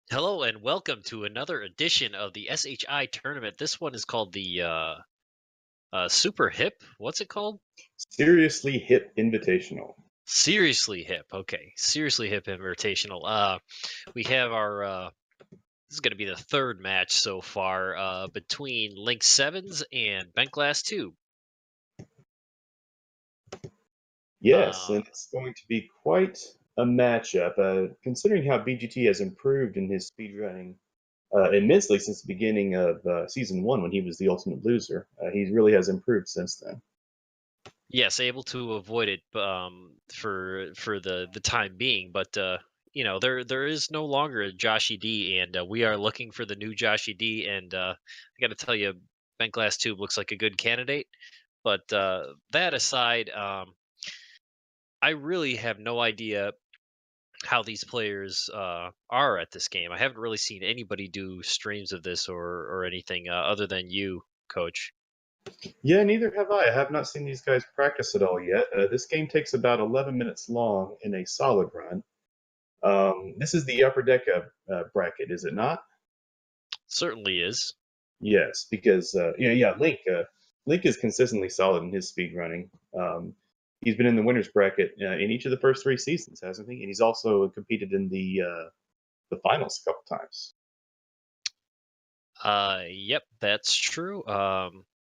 Hello and welcome to another edition of the SHI tournament. This one is called the Super Hip. What's it called? Seriously Hip Invitational. Seriously Hip. Okay, Seriously Hip Invitational. We have our this is going to be the third match so far between Link Sevens and Bentglasstube. Yes, and it's going to be quite a matchup, considering how BGT has improved in his speedrunning immensely since the beginning of Season 1 when he was the ultimate loser. He really has improved since then. Yes, able to avoid it for the time being, but you know there is no longer a Joshy D, and we are looking for the new Joshy D. And I got to tell you, Bentglasstube looks like a good candidate. But that aside, I really have no idea how these players are at this game. I haven't really seen anybody do streams of this or anything other than you, Coach. Yeah, neither have I. I have not seen these guys practice at all yet. This game takes about 11 minutes long in a solid run. This is the upper deck bracket, is it not? Certainly is. Yes, because Link is consistently solid in his speed running. He's been in the winners bracket in each of the first three seasons, hasn't he? And he's also competed in the finals a couple times. Yep, that's true.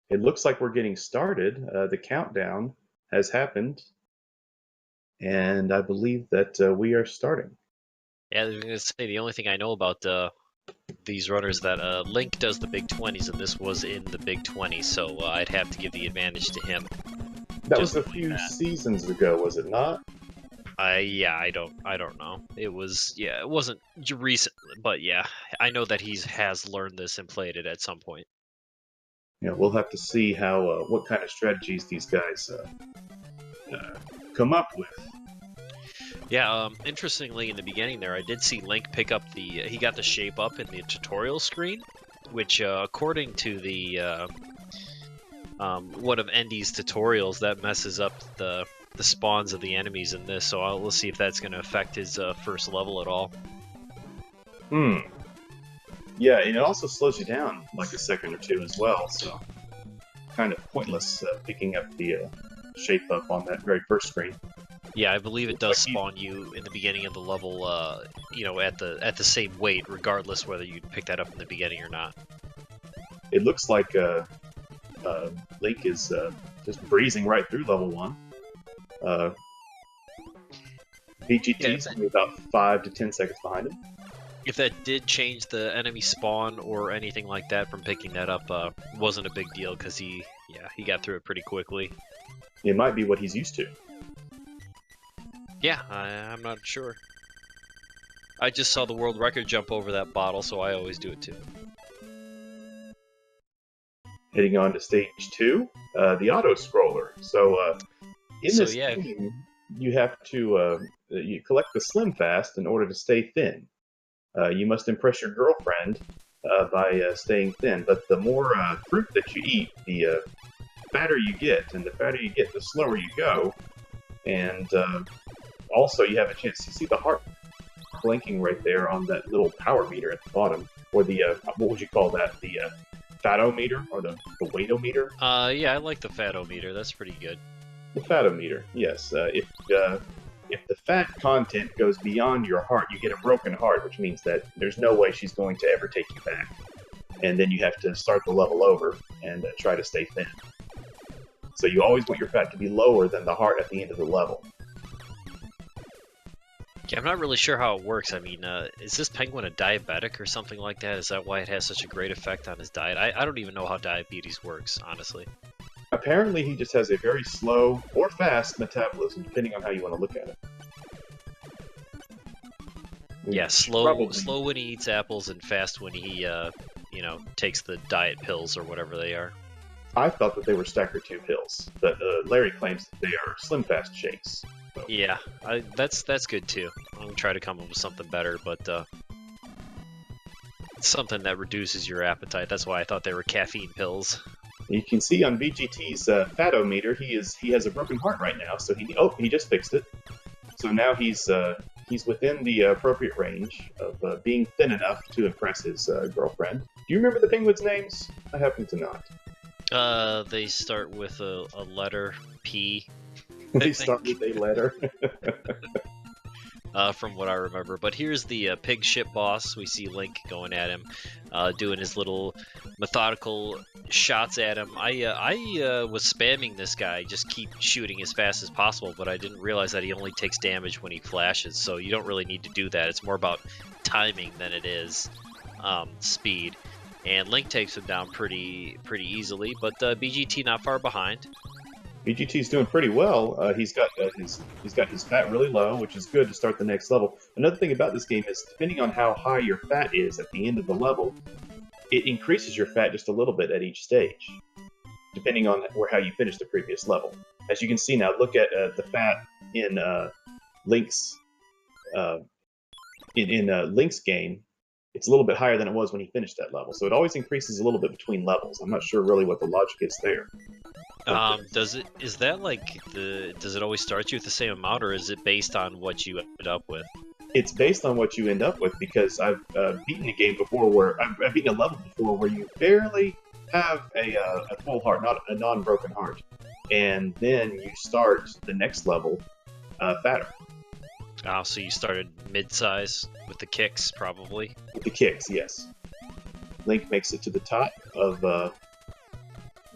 It looks like we're getting started. The countdown has happened, and I believe that we are starting. Yeah, I was gonna say the only thing I know about these runners that Link does the Big 20s, and this was in the Big 20s, so I'd have to give the advantage to him. That was a few seasons ago, was it not? Yeah, I don't know. It wasn't recent, but yeah, I know that he has learned this and played it at some point. Yeah, we'll have to see how what kind of strategies these guys come up with. Yeah, interestingly, in the beginning there, I did see Link pick up he got the shape up in the tutorial screen, which, according to the one of Endy's tutorials, that messes up the spawns of the enemies in this. So we'll see if that's going to affect his first level at all. Yeah, and it also slows you down like a second or two as well. So kind of pointless picking up the shape up on that very first screen. Yeah, I believe it does spawn you in the beginning of the level, you know, at the same weight, regardless whether you pick that up in the beginning or not. It looks like Link is just breezing right through level 1. BGT's only about 5 to 10 seconds behind him. If that did change the enemy spawn or anything like that from picking that up, wasn't a big deal because he got through it pretty quickly. It might be what he's used to. Yeah, I'm not sure. I just saw the world record jump over that bottle, so I always do it too. Heading on to stage 2, the auto scroller. So in this game, you have to you collect the Slim Fast in order to stay thin. You must impress your girlfriend by staying thin, but the more fruit that you eat, the fatter you get, and the fatter you get, the slower you go. And also, you have a chance to see the heart blinking right there on that little power meter at the bottom, or the what would you call that? The fatometer or the weightometer? Yeah, I like the fatometer. That's pretty good. The fatometer, yes. If the fat content goes beyond your heart, you get a broken heart, which means that there's no way she's going to ever take you back. And then you have to start the level over and try to stay thin. So you always want your fat to be lower than the heart at the end of the level. Yeah, I'm not really sure how it works. I mean, is this penguin a diabetic or something like that? Is that why it has such a great effect on his diet? I don't even know how diabetes works, honestly. Apparently, he just has a very slow or fast metabolism, depending on how you want to look at it. Yeah, slow when he eats apples and fast when he, you know, takes the diet pills or whatever they are. I thought that they were Stacker 2 pills, but Larry claims that they are Slim Fast shakes. So. Yeah, that's good too. I'm gonna try to come up with something better, but something that reduces your appetite. That's why I thought they were caffeine pills. You can see on BGT's fatometer, he has a broken heart right now. So he just fixed it. So now he's he's within the appropriate range of being thin enough to impress his girlfriend. Do you remember the penguins' names? I happen to not. They start with a letter P. They start with a letter. From what I remember. But here's the pig ship boss. We see Link going at him, doing his little methodical shots at him. I was spamming this guy, just keep shooting as fast as possible, but I didn't realize that he only takes damage when he flashes, so you don't really need to do that. It's more about timing than it is speed. And Link takes him down pretty easily, but BGT not far behind. BGT's doing pretty well. He's got his fat really low, which is good to start the next level. Another thing about this game is, depending on how high your fat is at the end of the level, it increases your fat just a little bit at each stage, depending on how you finish the previous level. As you can see now, look at the fat in Link's Link's game. It's a little bit higher than it was when he finished that level, so it always increases a little bit between levels. I'm not sure really what the logic is there. Does it always start you with the same amount, or is it based on what you ended up with? It's based on what you end up with, because I've beaten a game before where I've beaten a level before where you barely have a full heart, not a non-broken heart, and then you start the next level fatter. Oh, so you started mid-size with the kicks, probably? With the kicks, yes. Link makes it to the top of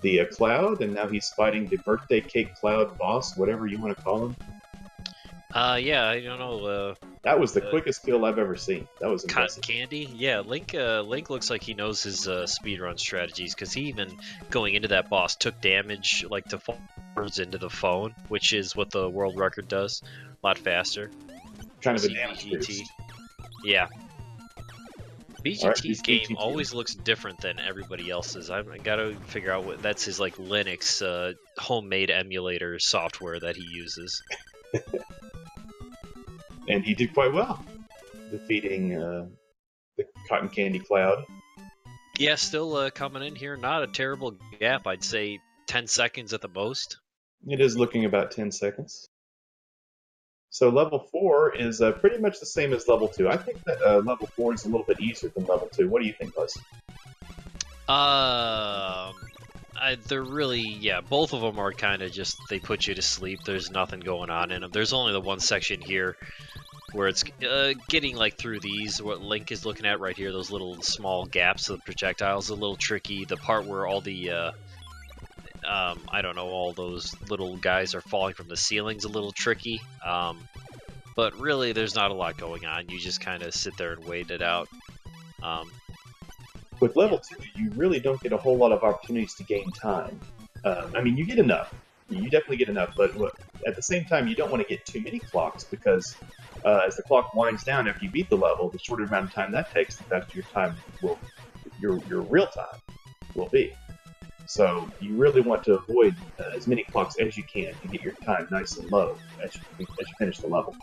the cloud, and now he's fighting the birthday cake cloud boss, whatever you want to call him. Yeah, I don't know. That was the quickest kill I've ever seen. That was impressive. Cotton candy? Yeah, Link looks like he knows his speedrun strategies, because he even, going into that boss, took damage like to fall into the phone, which is what the world record does. A lot faster. Kind of a damage boost. Yeah. BGT's right, game always looks different than everybody else's. I gotta figure out what that's his like Linux homemade emulator software that he uses. And he did quite well, defeating the Cotton Candy Cloud. Yeah, still coming in here. Not a terrible gap. I'd say 10 seconds at the most. It is looking about 10 seconds. So level 4 is pretty much the same as level 2. I think that level 4 is a little bit easier than level 2. What do you think, Buzz? They're really, yeah, both of them are kind of just, they put you to sleep. There's nothing going on in them. There's only the one section here where it's getting like through these, what Link is looking at right here, those little small gaps of the projectiles, a little tricky. The part where all the, I don't know, all those little guys are falling from the ceiling's a little tricky. But really, there's not a lot going on. You just kind of sit there and wait it out. With level 2, you really don't get a whole lot of opportunities to gain time. I mean, you get enough. You definitely get enough, but at the same time, you don't want to get too many clocks, because as the clock winds down after you beat the level, the shorter amount of time that takes, the faster your time will, your real time will be. So you really want to avoid as many clocks as you can to get your time nice and low as you finish the level.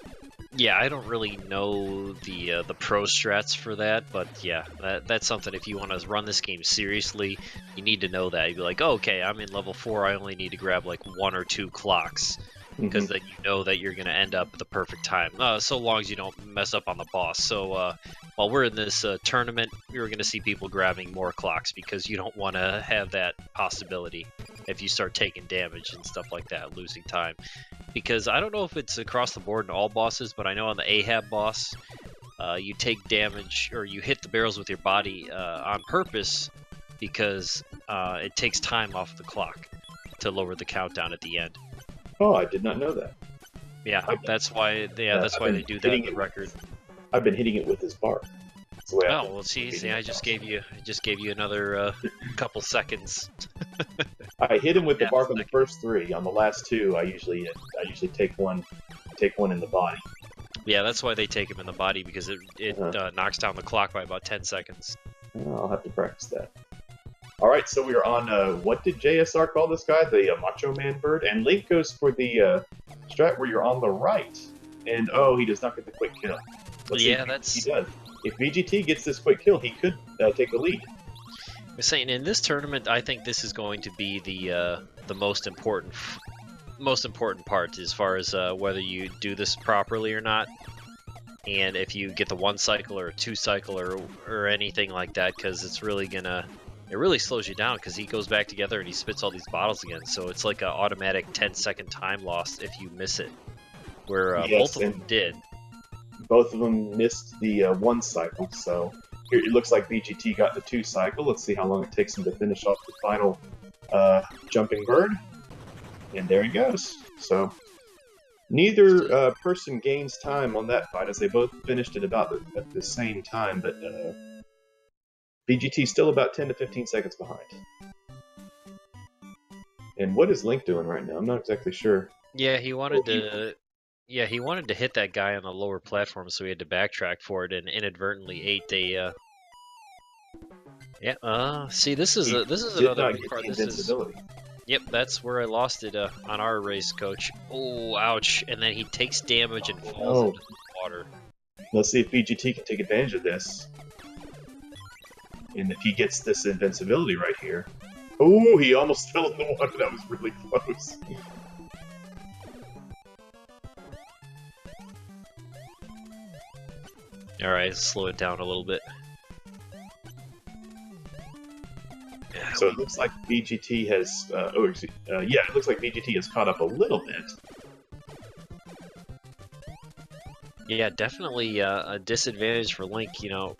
Yeah, I don't really know the pro strats for that, but yeah, that's something. If you want to run this game seriously, you need to know that. You'd be like, oh, okay, I'm in level 4. I only need to grab like 1 or 2 clocks, because then you know that you're going to end up at the perfect time, so long as you don't mess up on the boss. So while we're in this tournament, we're going to see people grabbing more clocks, because you don't want to have that possibility if you start taking damage and stuff like that, losing time. Because I don't know if it's across the board in all bosses, but I know on the Ahab boss, you take damage, or you hit the barrels with your body on purpose, because it takes time off the clock to lower the countdown at the end. Oh, I did not know that. Yeah, that's why. Yeah, that's why they do that in the record. I've been hitting it with this bark. Oh well, see, I just gave you another couple seconds. I hit him with the bark on the first 3. On the last 2, I usually take one in the body. Yeah, that's why they take him in the body, because it knocks down the clock by about 10 seconds. I'll have to practice that. All right, so we are on, what did JSR call this guy? The Macho Man Bird? And Link goes for the strat where you're on the right. And, oh, he does not get the quick kill. Yeah, he does. If VGT gets this quick kill, he could take the lead. I'm saying, in this tournament, I think this is going to be the most important part, as far as whether you do this properly or not. and if you get the 1 cycle or a 2 cycle or anything like that, because it's really gonna, it really slows you down because he goes back together and he spits all these bottles again. So it's like an automatic 10-second time loss if you miss it, where Yes, both of them did. Both of them missed the 1 cycle, so here it looks like BGT got the 2 cycle. Let's see how long it takes him to finish off the final jumping bird. And there he goes. So neither person gains time on that fight, as they both finished at about at the same time, but BGT still about 10 to 15 seconds behind. And what is Link doing right now? I'm not exactly sure. Yeah, he wanted to. Yeah, he wanted to hit that guy on the lower platform, so he had to backtrack for it, and inadvertently ate a. Yeah. See, this is another big part. This is. Yep, that's where I lost it on our race, Coach. Oh, ouch! And then he takes damage and falls into the water. Let's see if BGT can take advantage of this. And if he gets this invincibility right here. Oh, he almost fell in the water. That was really close. Alright, slow it down a little bit. So it looks like BGT has, yeah, it looks like BGT has caught up a little bit. Yeah, definitely a disadvantage for Link, you know.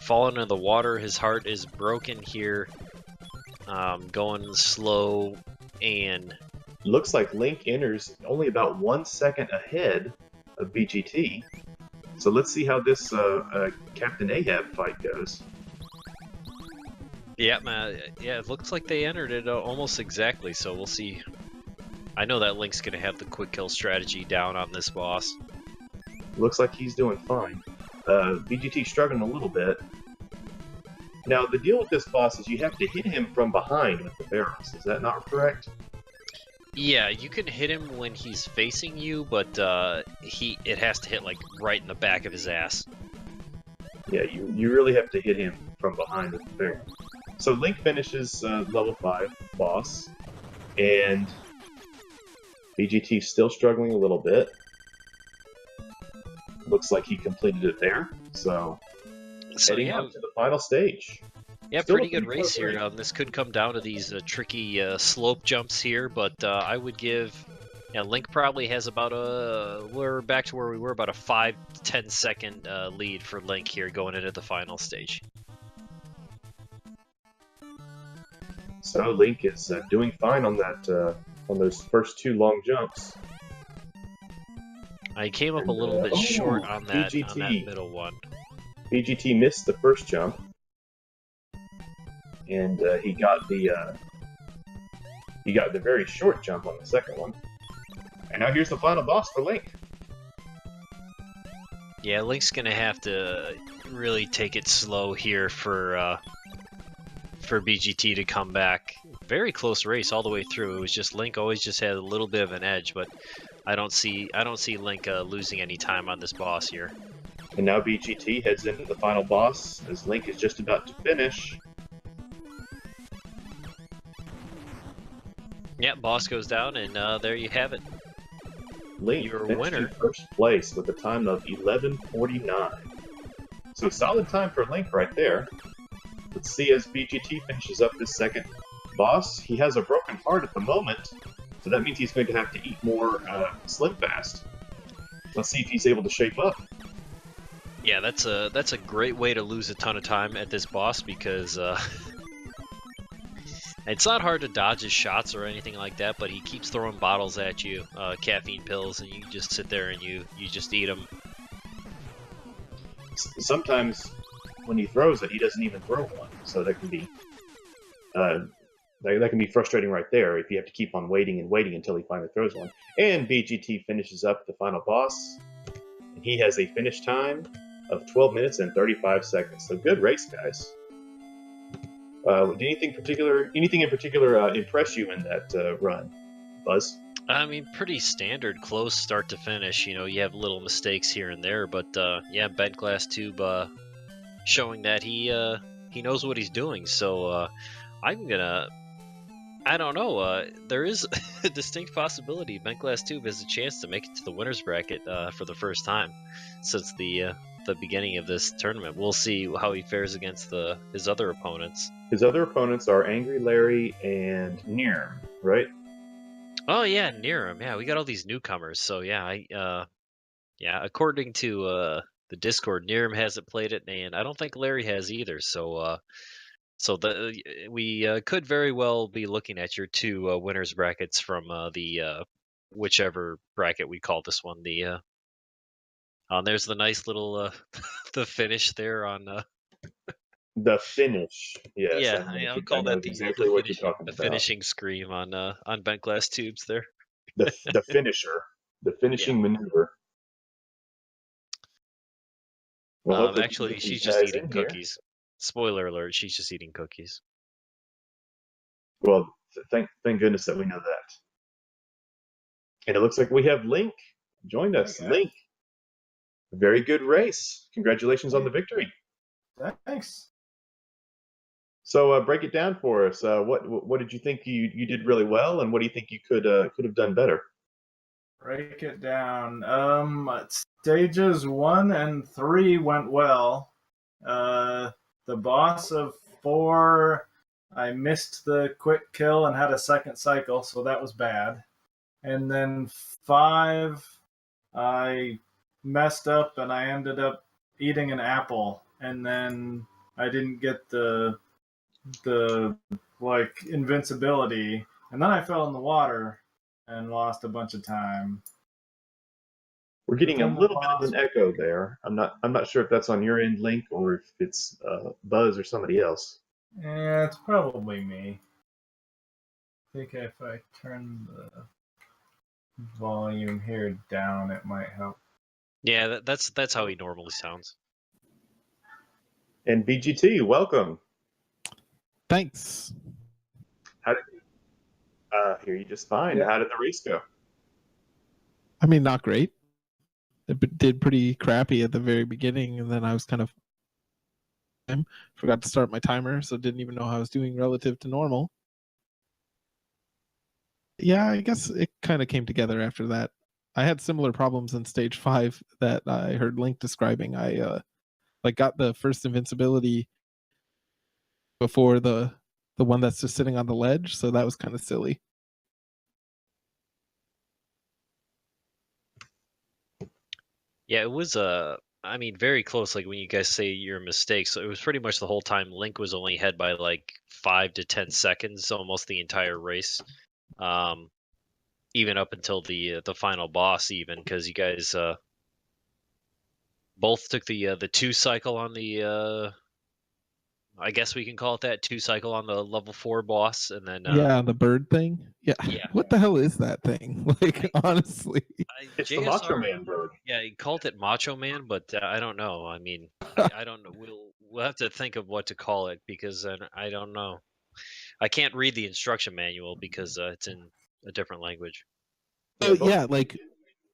Falling into the water, his heart is broken here. Going slow, and... Looks like Link enters only about 1 second ahead of BGT. So let's see how this Captain Ahab fight goes. Yeah, yeah, it looks like they entered it almost exactly, so we'll see. I know that Link's going to have the quick kill strategy down on this boss. Looks like he's doing fine. BGT struggling a little bit. Now, the deal with this boss is you have to hit him from behind with the barrels. Is that not correct? Yeah, you can hit him when he's facing you, but it has to hit like right in the back of his ass. Yeah, you really have to hit him from behind with the barrel. So Link finishes level 5 boss, and BGT's still struggling a little bit. Looks like he completed it there, so heading out to the final stage. Yeah, still pretty good race here. This could come down to these tricky slope jumps here, but I would give... Yeah, Link probably has about we're back to where we were, about a 5 to 10 second lead for Link here going into the final stage. So Link is doing fine on that on those first 2 long jumps. I came up a little bit short on that middle one. BGT missed the first jump, and he got the very short jump on the second one. And now here's the final boss for Link. Yeah, Link's gonna have to really take it slow here for BGT to come back. Very close race all the way through. It was just Link always just had a little bit of an edge, but I don't see Link losing any time on this boss here. And now BGT heads into the final boss as Link is just about to finish. Yeah, boss goes down, and there you have it. Link your finished winner. In first place with a time of 11:49. So solid time for Link right there. Let's see as BGT finishes up this second boss. He has a broken heart at the moment, so that means he's going to have to eat more Slim Fast. Let's see if he's able to shape up. Yeah, that's a great way to lose a ton of time at this boss because it's not hard to dodge his shots or anything like that, but he keeps throwing bottles at you, caffeine pills, and you just sit there and you just eat them. Sometimes when he throws it, he doesn't even throw one, so that can be frustrating right there if you have to keep on waiting and waiting until he finally throws one. And BGT finishes up the final boss, and he has a finish time of 12 minutes and 35 seconds. So good race, guys. Did anything in particular impress you in that run, Buzz? I mean, pretty standard, close start to finish. You know, you have little mistakes here and there, but yeah, Bentglasstube showing that he knows what he's doing. So I'm gonna I don't know. There is a distinct possibility Bentglasstube has a chance to make it to the winners bracket for the first time since the beginning of this tournament. We'll see how he fares against his other opponents. His other opponents are Angry Larry and Nirm, right? Oh yeah, Nirm. Yeah, we got all these newcomers. So yeah, according to the Discord, Nirm hasn't played it, and I don't think Larry has either. So we could very well be looking at your two winners brackets from the whichever bracket we call this one. There's the nice little the finish there on. The finish, yes. Yeah, I'll call that exactly what you're talking the about. finishing scream on Bentglasstubes there. The finisher, the finishing maneuver. Well, actually, she's just eating cookies. Spoiler alert: she's just eating cookies. Well, thank goodness that we know that. And it looks like we have Link joined us. Okay. Link, very good race. Congratulations on the victory. Thanks. So break it down for us. What did you think you did really well, and what do you think you could have done better? Break it down. Stages 1 and 3 went well. The boss of 4, I missed the quick kill and had a second cycle, so that was bad. And then 5, I messed up and I ended up eating an apple, and then I didn't get the like invincibility, and then I fell in the water and lost a bunch of time. We're getting a little bit of an echo there. I'm not sure if that's on your end, Link, or if it's Buzz or somebody else. Yeah, it's probably me. I think if I turn the volume here down, it might help. Yeah, that's how he normally sounds. And BGT, welcome. Thanks. How did hear you just fine. Yeah. How did the race go? I mean, not great. It did pretty crappy at the very beginning, and then I was kind of forgot to start my timer, so didn't even know how I was doing relative to normal. Yeah, I guess it kind of came together after that. I had similar problems in stage 5 that I heard Link describing. I got the first invincibility before the one that's just sitting on the ledge, so that was kind of silly. Yeah, it was I mean, very close. Like when you guys say your mistakes, so it was pretty much the whole time. Link was only ahead by like 5 to 10 seconds, almost the entire race. Even up until the final boss, even because you guys both took the 2 cycle on the I guess we can call it that 2 cycle on the level 4 boss, and then yeah, the bird thing. Yeah. What the hell is that thing? Like, honestly, it's JSR, the Macho Man bird. Yeah, he called it Macho Man, but I don't know. I mean, I don't know. We'll have to think of what to call it because I don't know. I can't read the instruction manual because it's in a different language. Oh yeah, like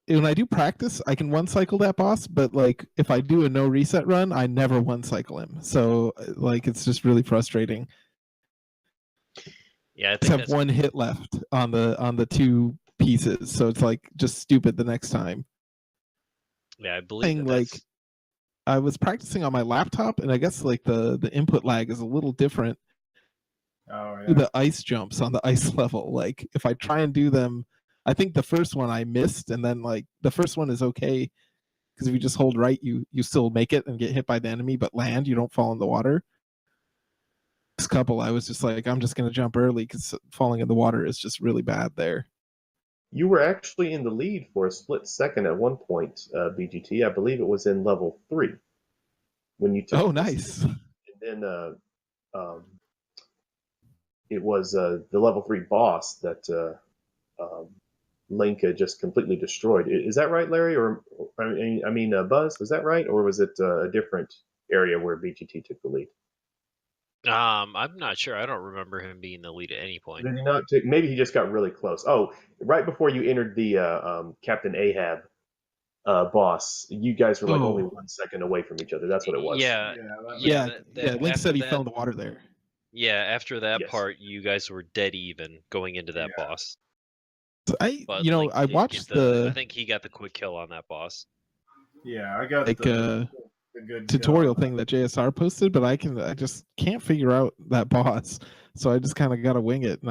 when I do practice, I can one cycle that boss, but like if I do a no reset run, I never one cycle him. So like it's just really frustrating. Yeah, I just have one hit left on the 2 pieces, so it's like just stupid the next time. Yeah, I believe like I was practicing on my laptop, and I guess like the input lag is a little different. Oh yeah. The ice jumps on the ice level. Like if I try and do them, I think the first one I missed, and then like the first one is okay because if you just hold right, you still make it and get hit by the enemy, but land, you don't fall in the water. This couple, I was just like, I'm just gonna jump early because falling in the water is just really bad there. You were actually in the lead for a split second at one point, BGT. I believe it was in level 3 when you took. Oh, nice. And then it was the level 3 boss that Link just completely destroyed. Is that right, Larry? Or I mean, Buzz, was that right, or was it a different area where BGT took the lead? I'm not sure. I don't remember him being the lead at any point. Did he not take, maybe he just got really close. Oh, right before you entered the Captain Ahab boss, you guys were like only 1 second away from each other. That's what it was. Yeah. Link said he fell in the water there. Yeah, after that Yes. part, you guys were dead even going into that Yeah. boss. So But Link I did get watched I the think he got the quick kill on that boss. Yeah, I got like the good kill tutorial on thing that JSR posted, but I just can't figure out that boss. So I just kind of got to wing it, and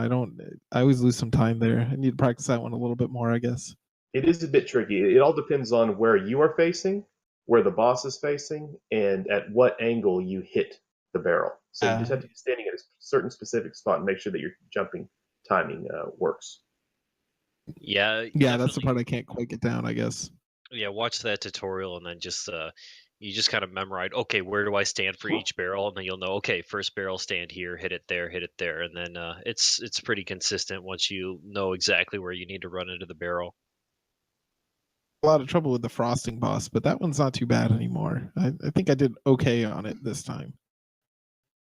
I always lose some time there. I need to practice that one a little bit more, I guess. It is a bit tricky. It all depends on where you are facing, where the boss is facing, and at what angle you hit the barrel. So you just have to be standing at a certain specific spot and make sure that your jumping timing works. Yeah, Yeah, that's the part I can't quite get down, I guess. Yeah, watch that tutorial and then just you just kind of memorize, okay, where do I stand for each barrel, and then you'll know, okay, first barrel stand here, hit it there, and then it's pretty consistent once you know exactly where you need to run into the barrel. A lot of trouble with the frosting boss, but that one's not too bad anymore. I think I did okay on it this time.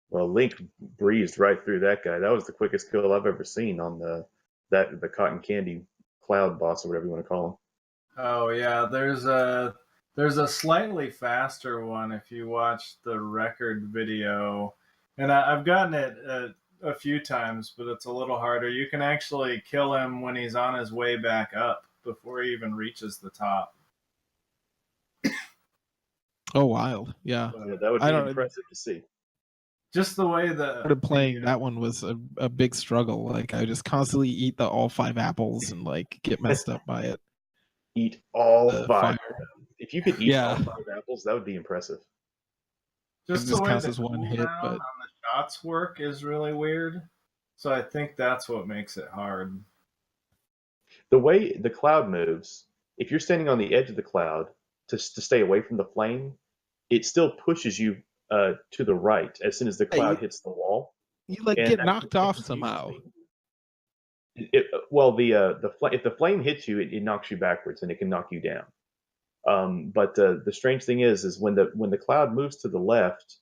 Well, Link breezed right through that guy. That was the quickest kill I've ever seen on the cotton candy cloud boss or whatever you want to call him. Oh yeah, there's a slightly faster one if you watch the record video, and I've gotten it a few times, but it's a little harder. You can actually kill him when he's on his way back up before he even reaches the top. Oh, wild! Yeah, that would be impressive to see. Just the way that started playing that one was a big struggle. Like I just constantly eat all 5 apples and like get messed up by it. Eat all 5. Fire. If you could eat all 5 apples, that would be impressive. Just the way counts the as one hit, but on the shots work is really weird. So I think that's what makes it hard. The way the cloud moves, if you're standing on the edge of the cloud to stay away from the flame, it still pushes you to the right as soon as the cloud hits the wall. You like get knocked off somehow. If the flame hits you, it knocks you backwards and it can knock you down. But the strange thing is when the cloud moves to the left,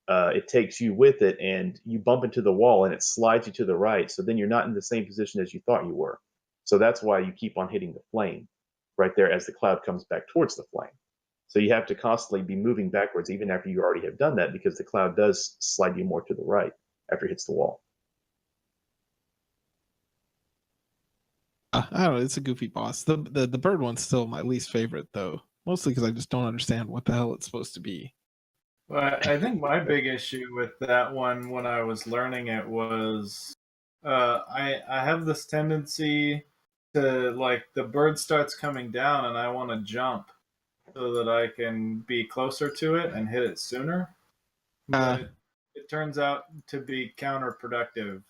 it takes you with it, and you bump into the wall, and it slides you to the right. So then you're not in the same position as you thought you were. So that's why you keep on hitting the flame right there as the cloud comes back towards the flame. So you have to constantly be moving backwards even after you already have done that, because the cloud does slide you more to the right after it hits the wall. I don't know. It's a goofy boss. The bird one's still my least favorite, though. Mostly because I just don't understand what the hell it's supposed to be. Well, I think my big issue with that one when I was learning it was I have this tendency to, like, the bird starts coming down and I want to jump so that I can be closer to it and hit it sooner. But it turns out to be counterproductive.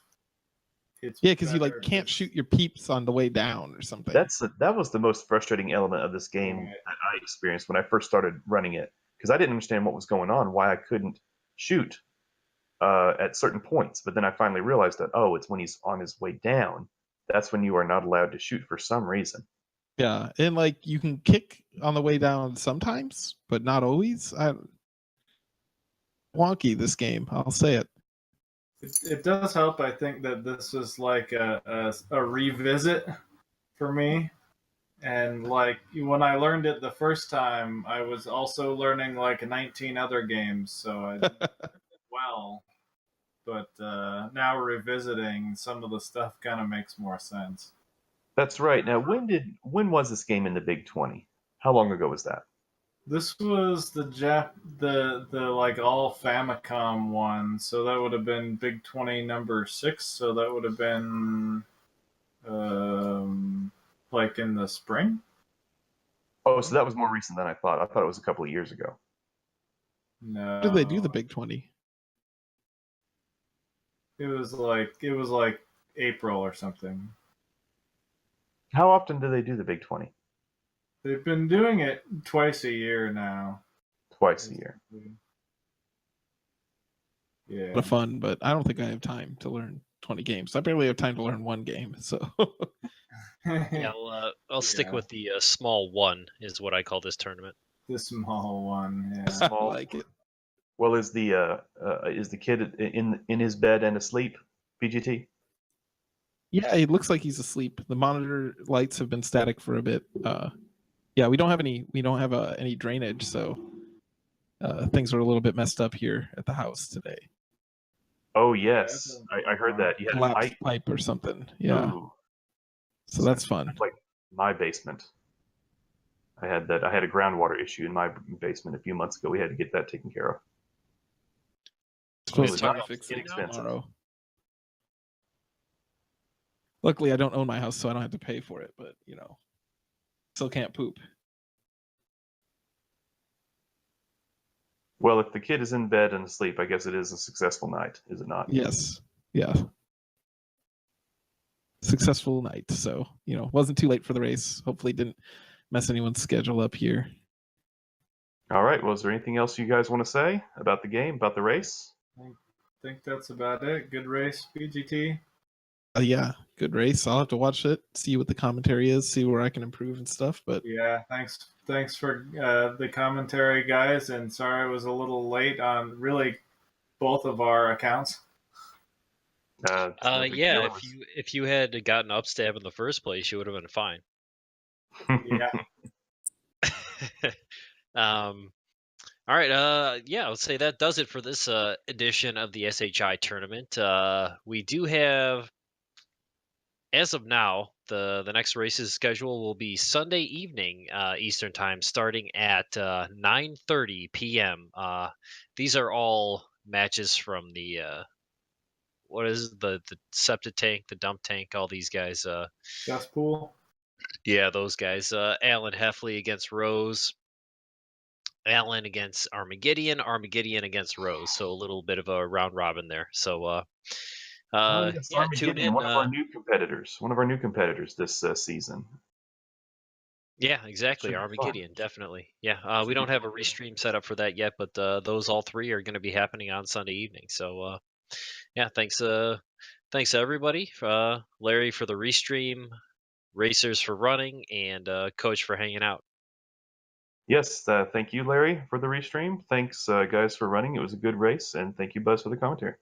Because you like can't shoot your peeps on the way down or something. That was the most frustrating element of this game that I experienced when I first started running it, because I didn't understand what was going on, why I couldn't shoot at certain points. But then I finally realized that, it's when he's on his way down. That's when you are not allowed to shoot for some reason. Yeah, and like you can kick on the way down sometimes, but not always. Wonky, this game, I'll say it. It does help, I think, that this was like a revisit for me. And like when I learned it the first time, I was also learning like 19 other games, so I did well. But now revisiting some of the stuff kind of makes more sense. That's right. Now, when was this game in the Big 20? How long ago was that? This was the like all Famicom one, so that would have been Big 20 number 6. So that would have been like in the spring. Oh, so that was more recent than I thought. I thought it was a couple of years ago. No. How did they do the Big 20? It was like April or something. How often do they do the Big 20? They've been doing it twice a year now. Twice a year. Yeah. A lot of fun, but I don't think I have time to learn 20 games. I barely have time to learn one game, so. Yeah, I'll stick with the small one, is what I call this tournament. The small one, yeah. Small. I like it. Well, is the kid in his bed and asleep, PGT? Yeah, it looks like he's asleep. The monitor lights have been static for a bit. Yeah, we don't have any drainage, so things are a little bit messed up here at the house today. Oh yes, I heard that. You had a collapsed pipe or something. Yeah. Ooh. So that's fun. That's like my basement. I had a groundwater issue in my basement a few months ago. We had to get that taken care of. Supposed was to not fix it inexpensive. tomorrow. Luckily, I don't own my house, so I don't have to pay for it. But still can't poop. Well, if the kid is in bed and asleep, I guess it is a successful night, is it not? Yes. Yeah. Successful night. So wasn't too late for the race. Hopefully, didn't mess anyone's schedule up here. All right. Well, is there anything else you guys want to say about the game, about the race? I think that's about it. Good race, BGT. Yeah, good race. I'll have to watch it, see what the commentary is, see where I can improve and stuff. But yeah, thanks for the commentary, guys. And sorry I was a little late on really both of our accounts. Yeah, if you had gotten upstab in the first place, you would have been fine. Yeah. All right. Yeah, I would say that does it for this edition of the SHI tournament. We do have, as of now, the next races schedule will be Sunday evening Eastern time, starting at 9:30 p.m. These are all matches from the what is it? the septic tank, the dump tank, all these guys. Cesspool. Yeah, those guys. Alan Heffley against Rose. Alan against Armageddon, Armageddon against Rose. So a little bit of a round robin there. So yes, yeah, tune in. One of our new competitors this season. Yeah, exactly. Armageddon, definitely. Yeah, we don't have a restream set up for that yet, but those all three are going to be happening on Sunday evening. So yeah, thanks everybody. Larry for the restream, Racers for running, and Coach for hanging out. Yes, thank you, Larry, for the restream. Thanks, guys, for running. It was a good race, and thank you, Buzz, for the commentary.